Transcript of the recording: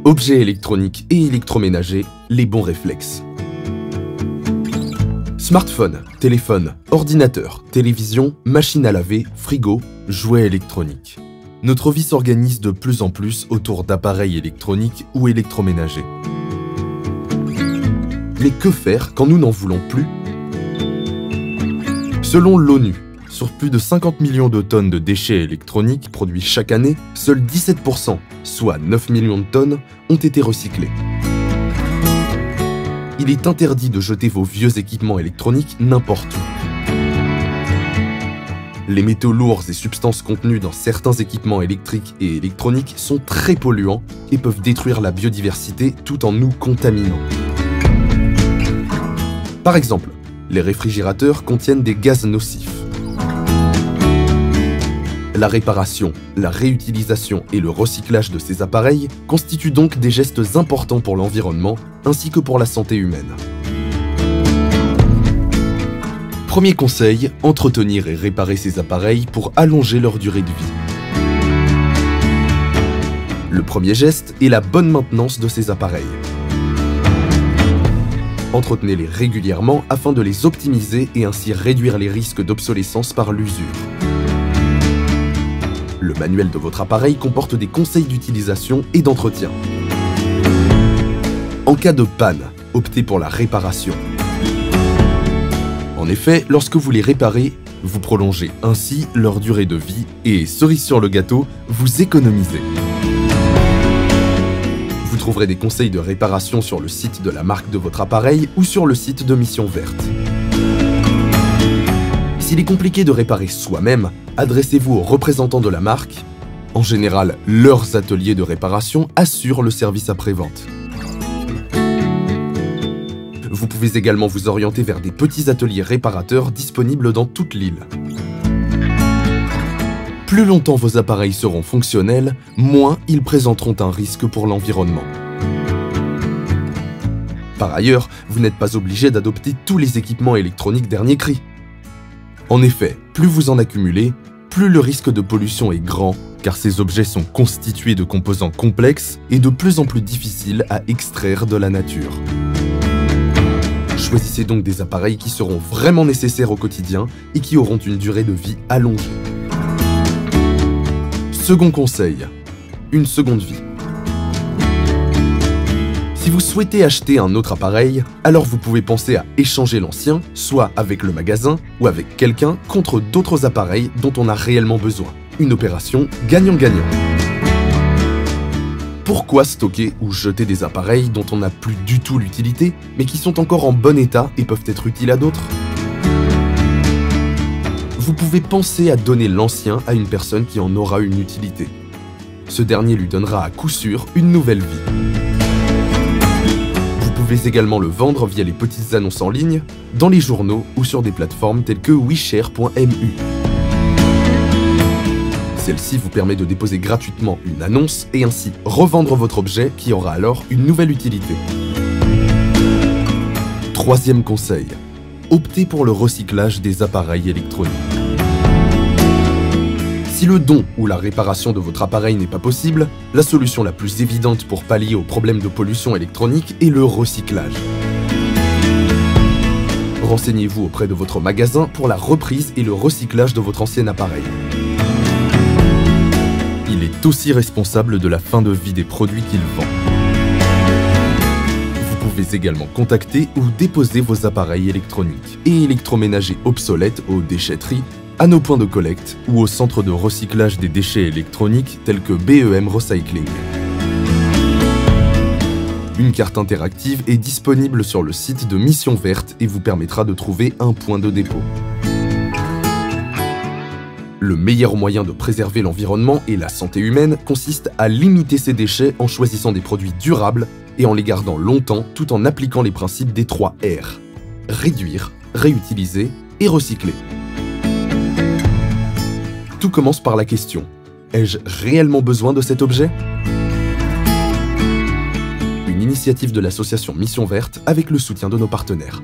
Objets électroniques et électroménagers, les bons réflexes. Smartphone, téléphone, ordinateur, télévision, machine à laver, frigo, jouets électroniques. Notre vie s'organise de plus en plus autour d'appareils électroniques ou électroménagers. Mais que faire quand nous n'en voulons plus? Selon l'ONU, sur plus de 50 millions de tonnes de déchets électroniques produits chaque année, seuls 17%, soit 9 millions de tonnes, ont été recyclés. Il est interdit de jeter vos vieux équipements électroniques n'importe où. Les métaux lourds et substances contenues dans certains équipements électriques et électroniques sont très polluants et peuvent détruire la biodiversité tout en nous contaminant. Par exemple, les réfrigérateurs contiennent des gaz nocifs. La réparation, la réutilisation et le recyclage de ces appareils constituent donc des gestes importants pour l'environnement ainsi que pour la santé humaine. Premier conseil, entretenir et réparer ces appareils pour allonger leur durée de vie. Le premier geste est la bonne maintenance de ces appareils. Entretenez-les régulièrement afin de les optimiser et ainsi réduire les risques d'obsolescence par l'usure. Le manuel de votre appareil comporte des conseils d'utilisation et d'entretien. En cas de panne, optez pour la réparation. En effet, lorsque vous les réparez, vous prolongez ainsi leur durée de vie et, cerise sur le gâteau, vous économisez. Vous trouverez des conseils de réparation sur le site de la marque de votre appareil ou sur le site de Mission Verte. S'il est compliqué de réparer soi-même, adressez-vous aux représentants de la marque. En général, leurs ateliers de réparation assurent le service après-vente. Vous pouvez également vous orienter vers des petits ateliers réparateurs disponibles dans toute l'île. Plus longtemps vos appareils seront fonctionnels, moins ils présenteront un risque pour l'environnement. Par ailleurs, vous n'êtes pas obligé d'adopter tous les équipements électroniques dernier cri. En effet, plus vous en accumulez, plus le risque de pollution est grand, car ces objets sont constitués de composants complexes et de plus en plus difficiles à extraire de la nature. Choisissez donc des appareils qui seront vraiment nécessaires au quotidien et qui auront une durée de vie allongée. Second conseil, une seconde vie. Si vous souhaitez acheter un autre appareil, alors vous pouvez penser à échanger l'ancien, soit avec le magasin ou avec quelqu'un contre d'autres appareils dont on a réellement besoin. Une opération gagnant-gagnant. Pourquoi stocker ou jeter des appareils dont on n'a plus du tout l'utilité, mais qui sont encore en bon état et peuvent être utiles à d'autres? Vous pouvez penser à donner l'ancien à une personne qui en aura une utilité. Ce dernier lui donnera à coup sûr une nouvelle vie. Vous pouvez également le vendre via les petites annonces en ligne, dans les journaux ou sur des plateformes telles que weshare.mu. Celle-ci vous permet de déposer gratuitement une annonce et ainsi revendre votre objet qui aura alors une nouvelle utilité. Troisième conseil, optez pour le recyclage des appareils électroniques. Si le don ou la réparation de votre appareil n'est pas possible, la solution la plus évidente pour pallier aux problèmes de pollution électronique est le recyclage. Renseignez-vous auprès de votre magasin pour la reprise et le recyclage de votre ancien appareil. Il est aussi responsable de la fin de vie des produits qu'il vend. Vous pouvez également contacter ou déposer vos appareils électroniques et électroménagers obsolètes aux déchetteries, à nos points de collecte ou au centre de recyclage des déchets électroniques tels que BEM Recycling. Une carte interactive est disponible sur le site de Mission Verte et vous permettra de trouver un point de dépôt. Le meilleur moyen de préserver l'environnement et la santé humaine consiste à limiter ces déchets en choisissant des produits durables et en les gardant longtemps tout en appliquant les principes des 3 R. Réduire, réutiliser et recycler. Tout commence par la question, ai-je réellement besoin de cet objet? Une initiative de l'association Mission Verte avec le soutien de nos partenaires.